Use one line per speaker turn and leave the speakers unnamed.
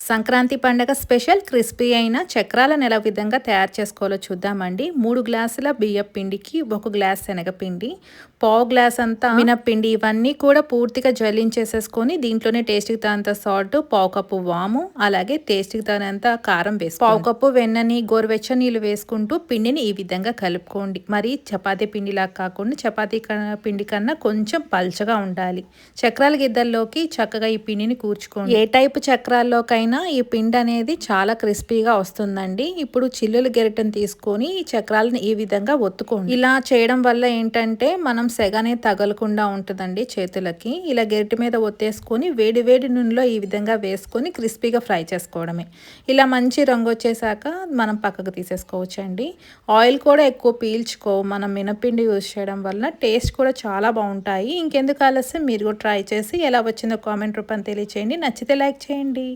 సంక్రాంతి పండగ special crispy అయిన చక్రాలను ఎలా విధంగా తయారు చేసుకోవాలో చూద్దామండి. 3 గ్లాసుల బియ్యం పిండికి 1 గ్లాస్ శనగపిండి, పావు గ్లాస్ అంతా మినప్పిండి, ఇవన్నీ కూడా పూర్తిగా జల్లించేసేసుకొని దీంట్లోనే టేస్ట్కి తగినంత సాల్ట్, పావు కప్పు వాము, అలాగే టేస్ట్కి తగినంత కారం వేసుకోండి. పావు కప్పు వెన్నని గోరువెచ్చని నీళ్ళు వేసుకుంటూ పిండిని ఈ విధంగా కలుపుకోండి. మరి చపాతీ పిండిలా కాకుండా చపాతీ పిండి కన్నా కొంచెం పల్చగా ఉండాలి. చక్రాల గిద్దల్లోకి చక్కగా ఈ పిండిని కూర్చుకోండి. ఏ టైపు చక్రాల్లోకైనా ఈ పిండి అనేది చాలా క్రిస్పీగా వస్తుందండి. ఇప్పుడు చిల్లులు గెరటను తీసుకొని ఈ చక్రాలను ఈ విధంగా ఒత్తుకోండి. ఇలా చేయడం వల్ల ఏంటంటే మనం సెగనే తగలకుండా ఉంటుందండి చేతులకి. ఇలా గెరటి మీద ఒత్తేసుకొని వేడి వేడి నూనెలో ఈ విధంగా వేసుకొని క్రిస్పీగా ఫ్రై చేసుకోవడమే. ఇలా మంచి రంగు వచ్చేసాక మనం పక్కకు తీసేసుకోవచ్చండి. ఆయిల్ కూడా ఎక్కువ పీల్చుకోవు మనం మినపిండి యూజ్ చేయడం వల్ల. టేస్ట్ కూడా చాలా బాగుంటాయి. ఇంకెందుకు ఆలస్యం, మీరు కూడా ట్రై చేసి ఎలా వచ్చిందో కామెంట్ రూపాన్ని తెలియచేయండి. నచ్చితే లైక్ చేయండి.